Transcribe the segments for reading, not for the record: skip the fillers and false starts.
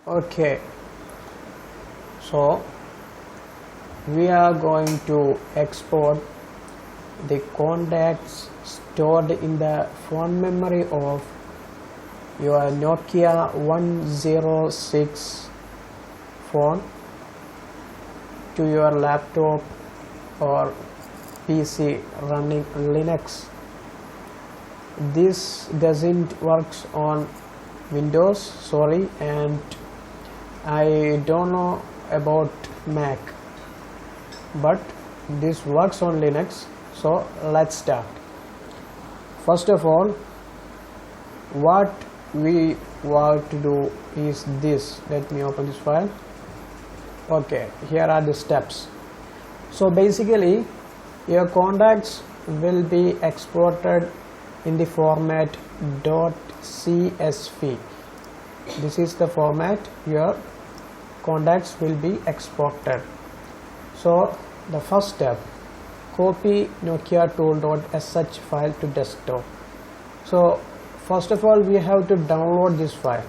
Okay, so we are going to export the contacts stored in the phone memory of your Nokia 106 phone to your laptop or PC running Linux. This doesn't works on Windows, sorry, and I don't know about Mac, but this works on Linux. So let's start. First of all, what we want to do is this. Let me open this file. Okay, here are the steps. So basically your contacts will be exported in the format .csv. This is the format your contacts will be exported. So the first step, copy Nokia tool.sh file to desktop. So first of all, we have to download this file.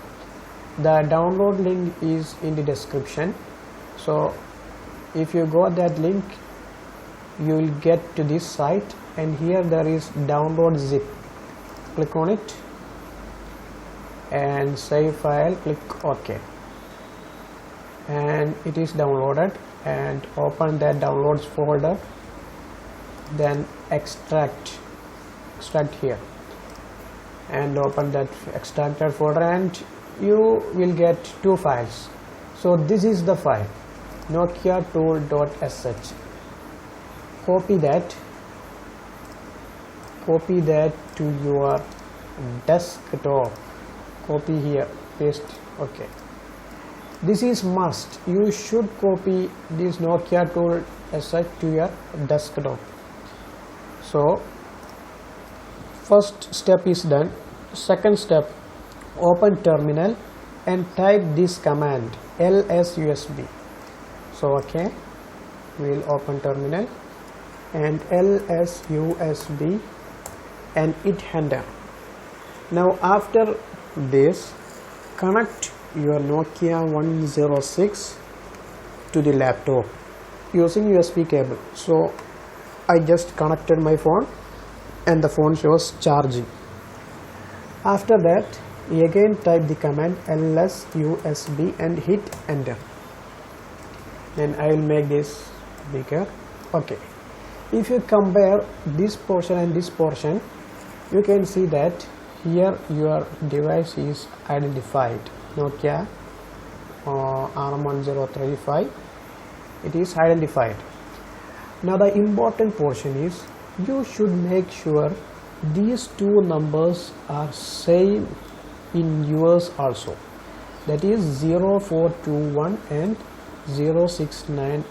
The download link is in the description. So if you go that link, you will get to this site, and here there is download zip. Click on it and save file, click OK, and it is downloaded. And open that downloads folder, then extract here and open that extracted folder, and you will get two files. So this is the file Nokia tool.sh. copy that to your desktop. Copy here, paste. Okay, this is must. You should copy this Nokia tool.sh to your desktop. So first step is done. Second step, open terminal and type this command lsusb. So okay, we will open terminal and lsusb and hit enter. Now after this, connect your Nokia 106 to the laptop using USB cable. So I just connected my phone and the phone shows charging. After that, again type the command lsusb and hit enter. Then I will make this bigger. Okay, if you compare this portion and this portion, you can see that here your device is identified, Nokia RM1035. it is identified. Now the important portion is, you should make sure these two numbers are same in yours also, that is 0421 and 069.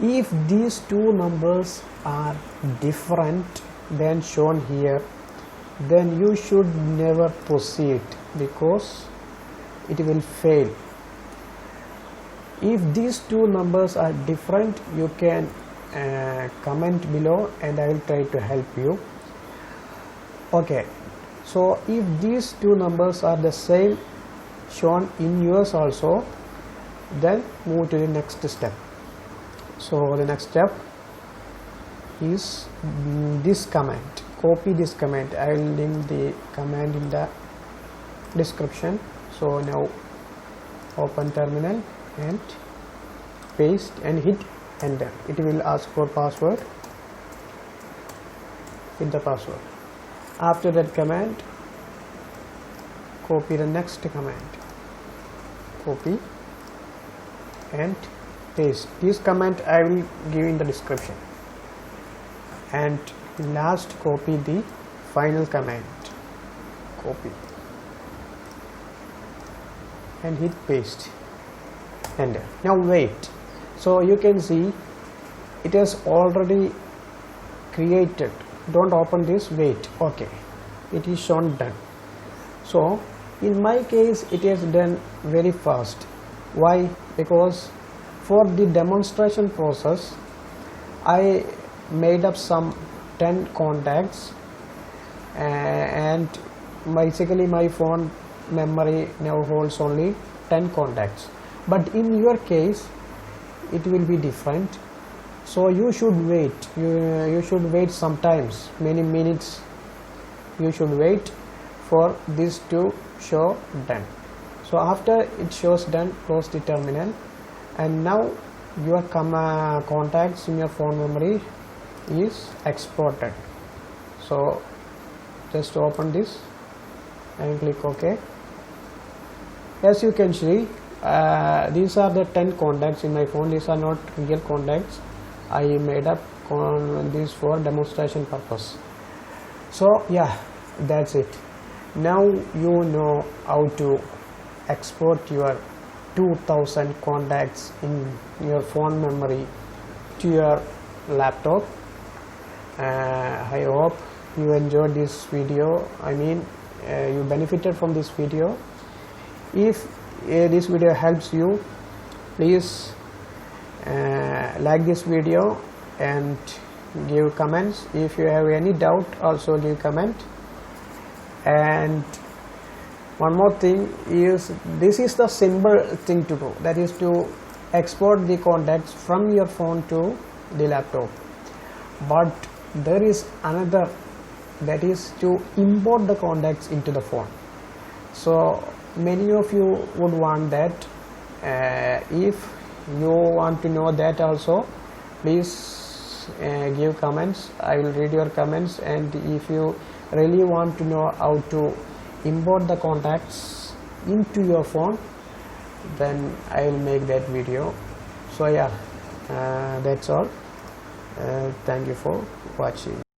If these two numbers are different than shown here, then you should never proceed, because it will fail. If these two numbers are different, you can comment below and I will try to help you. Okay, so if these two numbers are the same shown in yours also, then move to the next step. So the next step is this command. Copy this command. I will link the command in the description. So now open terminal and paste and hit enter. It will ask for password. Hit the password. After that command, copy the next command. Copy and paste. This command I will give in the description. And last, copy the final command. Copy and hit paste, enter. Now wait. So you can see it has already created. Don't open this, wait. Okay, it is shown done. So in my case it is done very fast. Why? Because for the demonstration process I made up some 10 contacts, and basically my phone memory now holds only 10 contacts, but in your case it will be different. So you should wait, you should wait sometimes, many minutes you should wait for this to show done. So after it shows done, close the terminal, and now your contacts in your phone memory is exported. So just open this and click OK. As you can see, these are the 10 contacts in my phone. These are not real contacts. I made up this for demonstration purpose. So yeah, that's it. Now you know how to export your 2000 contacts in your phone memory to your laptop. I hope you enjoyed this video. I mean, you benefited from this video. If this video helps you, please like this video and give comments. If you have any doubt, also give comment. And one more thing is, this is the simple thing to do, that is to export the contacts from your phone to the laptop. But there is another, that is to import the contacts into the phone. So many of you would want that. If you want to know that also, please give comments. I will read your comments, and if you really want to know how to import the contacts into your phone, then I will make that video. So yeah, that's all. Thank you for watching.